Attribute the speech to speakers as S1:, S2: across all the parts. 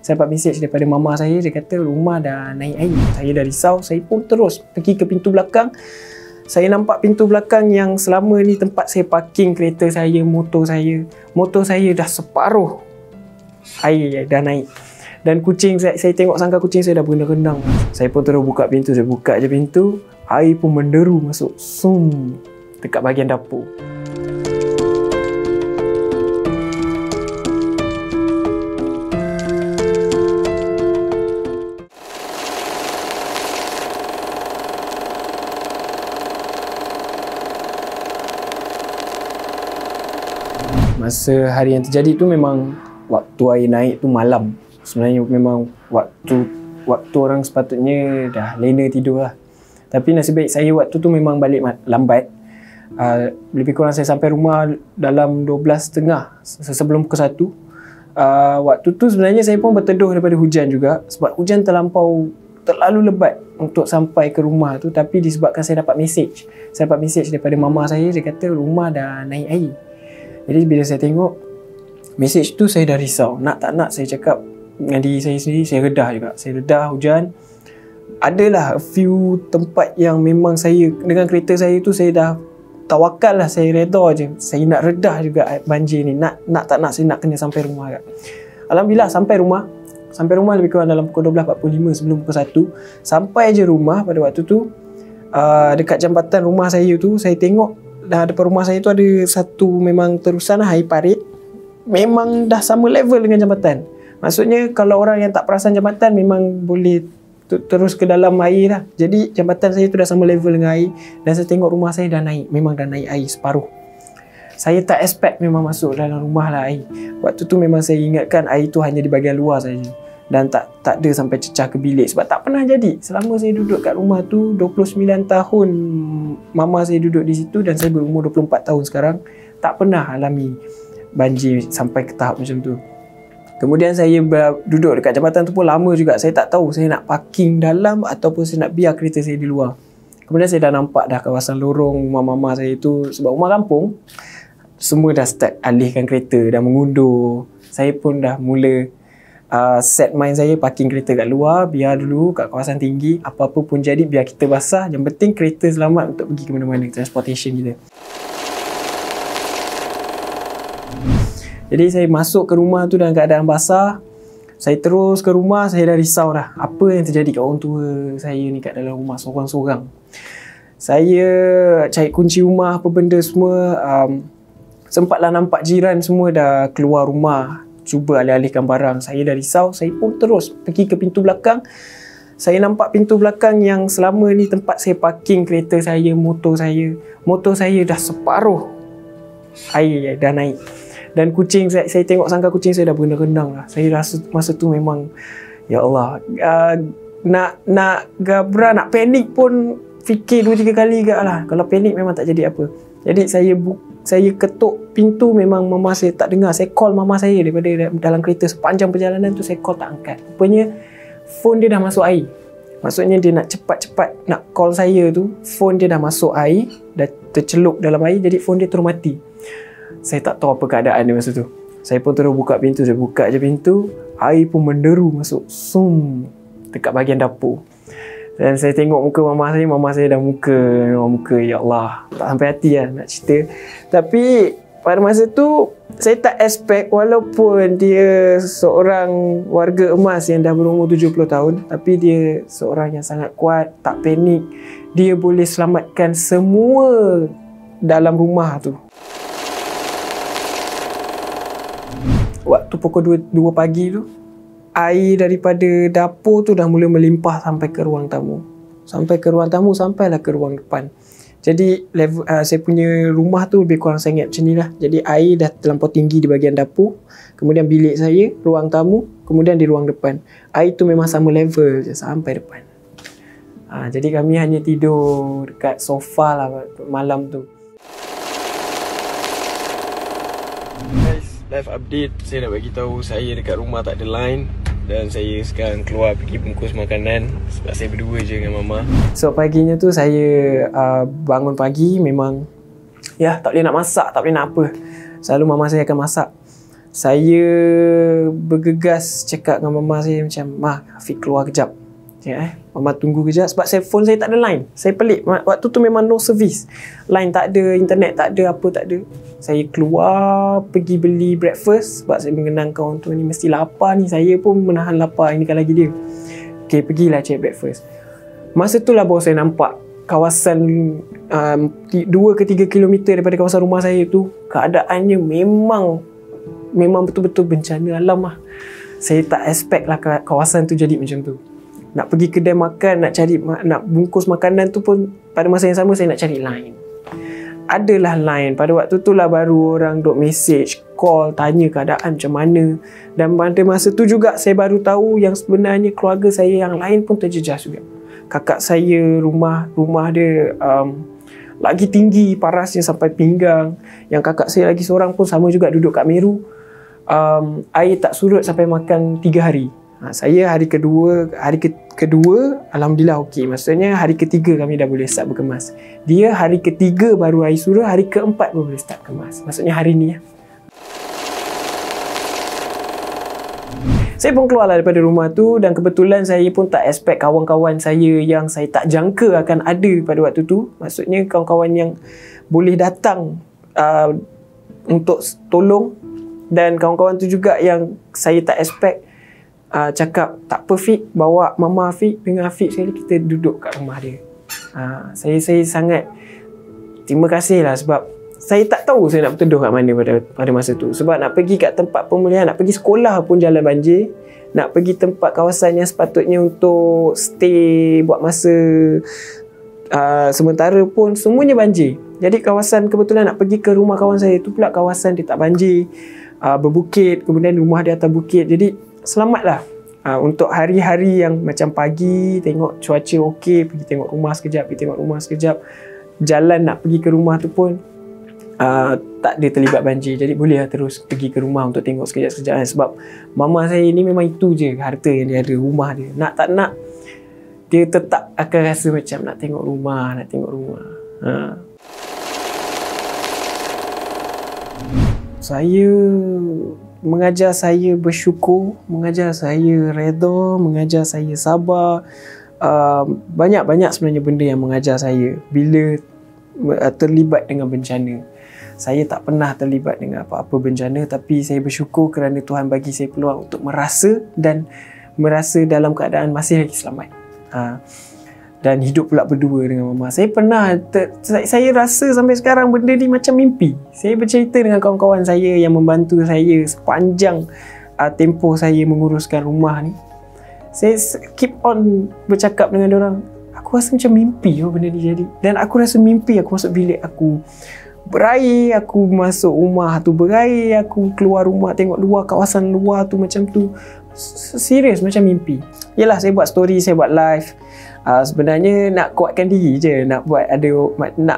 S1: Saya dapat mesej daripada mama saya, dia kata rumah dah naik air. Saya dah risau, saya pun terus pergi ke pintu belakang. Saya nampak pintu belakang yang selama ni tempat saya parking kereta saya, motor saya dah separuh air dah naik. Dan kucing saya tengok sangka kucing saya dah berenang-renang. Saya pun terus buka pintu, saya buka je pintu, air pun menderu masuk dekat bahagian dapur. Masa hari yang terjadi tu memang waktu air naik tu malam. Sebenarnya memang waktu orang sepatutnya dah lena tidur lah. Tapi nasib baik saya waktu tu memang balik lambat. Lebih kurang saya sampai rumah dalam 12.30 sebelum pukul 1. Waktu tu sebenarnya saya pun berteduh daripada hujan juga. Sebab hujan terlalu lebat untuk sampai ke rumah tu. Tapi disebabkan saya dapat mesej. Saya dapat mesej daripada mama saya, dia kata rumah dah naik air. Jadi bila saya tengok mesej tu, saya dah risau. Nak tak nak saya cakap dengan diri saya sendiri, saya redah juga. Saya redah hujan. Adalah a few tempat yang memang saya, dengan kereta saya tu saya dah tawakal lah, saya reda je. Saya nak redah juga banjir ni. Nak tak nak saya nak kena sampai rumah juga. Alhamdulillah sampai rumah. Sampai rumah lebih kurang dalam pukul 12.45 sebelum pukul 1. Sampai je rumah pada waktu tu, dekat jambatan rumah saya tu, saya tengok dah depan rumah saya tu ada satu memang terusan lah, air parit. Memang dah sama level dengan jambatan. Maksudnya kalau orang yang tak perasan jambatan memang boleh terus ke dalam air lah. Jadi jambatan saya tu dah sama level dengan air. Dan saya tengok rumah saya dah naik. Memang dah naik air separuh. Saya tak expect memang masuk dalam rumah lah air. Waktu tu memang saya ingatkan air tu hanya di bahagian luar saja. Dan tak ada sampai cecah ke bilik. Sebab tak pernah jadi. Selama saya duduk kat rumah tu 29 tahun mama saya duduk di situ dan saya berumur 24 tahun sekarang, tak pernah alami banjir sampai ke tahap macam tu. Kemudian saya duduk dekat jambatan tu pun lama juga. Saya tak tahu saya nak parking dalam ataupun saya nak biar kereta saya di luar. Kemudian saya dah nampak dah kawasan lorong rumah mama saya tu. Sebab rumah kampung, semua dah start alihkan kereta, dah mengundur. Saya pun dah mula set mind saya parking kereta kat luar, biar dulu kat kawasan tinggi. Apa-apa pun jadi biar kita basah. Yang penting kereta selamat untuk pergi ke mana-mana, transportation kita. Jadi saya masuk ke rumah tu dalam keadaan basah. Saya terus ke rumah, saya dah risau dah. Apa yang terjadi kat orang tua saya ni kat dalam rumah sorang-sorang. Saya cari kunci rumah, apa benda semua. Sempatlah nampak jiran semua dah keluar rumah, cuba alih-alihkan barang. Saya dah risau, saya pun terus pergi ke pintu belakang. Saya nampak pintu belakang yang selama ni tempat saya parking kereta saya, motor saya dah separuh air dah naik. Dan kucing saya tengok sangka kucing saya dah berenang-renang lah. Saya rasa masa tu memang, ya Allah, nak gabra, nak panik pun fikir 2-3 kali juga lah. Kalau panik memang tak jadi apa. Jadi saya ketuk pintu, memang mama saya tak dengar. Saya call mama saya daripada dalam kereta. Sepanjang perjalanan tu saya call tak angkat. Rupanya phone dia dah masuk air. Maksudnya dia nak cepat-cepat nak call saya tu, phone dia dah masuk air, dah tercelup dalam air, jadi phone dia terus mati. Saya tak tahu apa keadaan dia masa tu. Saya pun terus buka pintu, saya buka je pintu, air pun menderu masuk dekat bahagian dapur. Dan saya tengok muka mama saya dah muka, ya Allah, tak sampai hati lah nak cerita. Tapi pada masa tu saya tak expect, walaupun dia seorang warga emas yang dah berumur 70 tahun, tapi dia seorang yang sangat kuat, tak panik. Dia boleh selamatkan semua dalam rumah tu. Waktu pukul 2 pagi tu, air daripada dapur tu dah mula melimpah sampai ke ruang tamu. Sampailah ke ruang depan. Jadi saya punya rumah tu lebih kurang saya ingat macam ni lah. Jadi air dah terlampau tinggi di bahagian dapur, kemudian bilik saya, ruang tamu, kemudian di ruang depan. Air tu memang sama level je sampai depan. Jadi kami hanya tidur dekat sofa lah malam tu. Live update, saya nak bagi tahu saya dekat rumah tak ada line dan saya sekarang keluar pergi bungkus makanan sebab saya berdua je dengan mama. So paginya tu saya bangun pagi, memang ya tak boleh nak masak, tak boleh nak apa. Selalu mama saya akan masak. saya bergegas cakap dengan mama saya macam, "Ma, Afiq keluar kejap." Mama tunggu kejap sebab phone saya tak ada line. Saya pelik. Waktu tu memang no service. Line tak ada, internet tak ada, apa tak ada. Saya keluar pergi beli breakfast sebab saya mengenang kawan tu ni mesti lapar ni. Saya pun menahan lapar, ini kan lagi dia. Okay, pergilah cari breakfast. Masa tu lah baru saya nampak kawasan 2 ke 3 kilometer daripada kawasan rumah saya tu, keadaannya memang betul-betul bencana alam lah. Saya tak expect lah kawasan tu jadi macam tu. Nak pergi kedai makan, nak bungkus makanan tu pun pada masa yang sama saya nak cari line. Adalah line. Pada waktu tu lah baru orang duk message, call, tanya keadaan macam mana. Dan pada masa tu juga saya baru tahu yang sebenarnya keluarga saya yang lain pun terjejas juga. Kakak saya rumah dia lagi tinggi, parasnya sampai pinggang. Yang kakak saya lagi seorang pun sama juga duduk kat Meru. Air tak surut sampai makan 3 hari. Saya hari kedua alhamdulillah okey. Maksudnya hari ketiga kami dah boleh start berkemas. Dia hari ketiga baru air surut, hari keempat baru boleh start kemas. Maksudnya hari ni ya. Saya pun keluarlah daripada rumah tu dan kebetulan saya pun tak expect kawan-kawan saya yang saya tak jangka akan ada pada waktu tu. Maksudnya kawan-kawan yang boleh datang untuk tolong, dan kawan-kawan tu juga yang saya tak expect cakap, "Tak apa Fiq, bawa Mama Afiq dengan Afiq sekali kita duduk kat rumah dia." Saya sangat terima kasih lah sebab saya tak tahu saya nak berteduh kat mana pada masa tu. Sebab nak pergi kat tempat pemulihan, nak pergi sekolah pun jalan banjir. Nak pergi tempat kawasan yang sepatutnya untuk stay buat masa sementara pun semuanya banjir. Jadi kawasan kebetulan nak pergi ke rumah kawan saya tu pula kawasan dia tak banjir, berbukit, kemudian rumah di atas bukit. Jadi selamatlah untuk hari-hari yang macam pagi tengok cuaca okey, pergi tengok rumah sekejap, jalan nak pergi ke rumah tu pun tak ada terlibat banjir. Jadi bolehlah terus pergi ke rumah untuk tengok sekejap-sekejap sebab mama saya ni memang itu je harta yang dia ada, rumah dia. Nak tak nak dia tetap akan rasa macam nak tengok rumah. Saya mengajar saya bersyukur, mengajar saya redha, mengajar saya sabar. Banyak-banyak sebenarnya benda yang mengajar saya bila terlibat dengan bencana. Saya tak pernah terlibat dengan apa-apa bencana, tapi saya bersyukur kerana Tuhan bagi saya peluang untuk merasa dalam keadaan masih lagi selamat. Dan hidup pula berdua dengan mama. Saya rasa sampai sekarang benda ni macam mimpi. Saya bercerita dengan kawan-kawan saya yang membantu saya sepanjang tempoh saya menguruskan rumah ni. Saya keep on bercakap dengan diorang. Aku rasa macam mimpi benda ni jadi. Dan aku rasa mimpi aku masuk bilik aku berair, aku masuk rumah tu berair, aku keluar rumah tengok luar, kawasan luar tu macam tu. Serius macam mimpi. Yelah, saya buat story, saya buat live. Sebenarnya nak kuatkan diri je, nak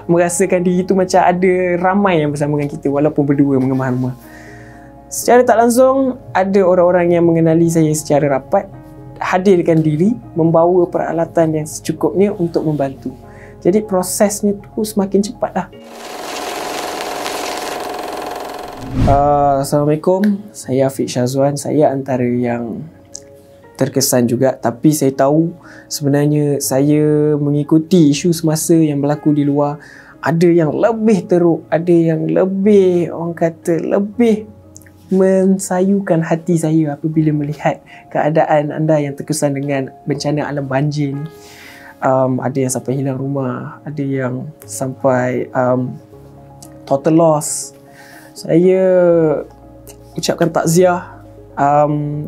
S1: merasakan diri tu macam ada ramai yang bersama dengan kita walaupun berdua mengemah rumah. Secara tak langsung ada orang-orang yang mengenali saya secara rapat, hadirkan diri, membawa peralatan yang secukupnya untuk membantu. Jadi prosesnya tu semakin cepatlah. Assalamualaikum, saya Afiq Syazwan. Saya antara yang terkesan juga, tapi saya tahu sebenarnya saya mengikuti isu semasa yang berlaku di luar. Ada yang lebih teruk, ada yang lebih, orang kata lebih mensayukan hati saya apabila melihat keadaan anda yang terkesan dengan bencana alam banjir ni. Ada yang sampai hilang rumah, ada yang sampai total loss. Saya ucapkan takziah.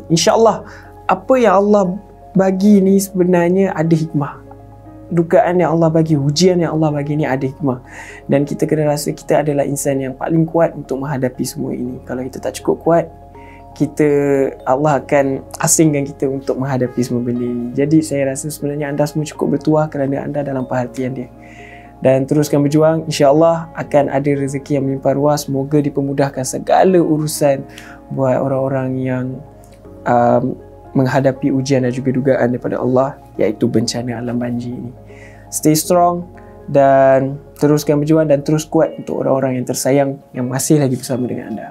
S1: InsyaAllah apa yang Allah bagi ni sebenarnya ada hikmah. Dugaan yang Allah bagi, ujian yang Allah bagi ni ada hikmah. Dan kita kena rasa kita adalah insan yang paling kuat untuk menghadapi semua ini. Kalau kita tak cukup kuat, Allah akan asingkan kita untuk menghadapi semua benda ini. Jadi saya rasa sebenarnya anda semua cukup bertuah kerana anda dalam perhatian dia. Dan teruskan berjuang, insya-Allah akan ada rezeki yang melimpah ruah. Semoga dipermudahkan segala urusan buat orang-orang yang menghadapi ujian dan juga dugaan daripada Allah, iaitu bencana alam banjir ini. Stay strong dan teruskan berjuang dan terus kuat untuk orang-orang yang tersayang yang masih lagi bersama dengan anda.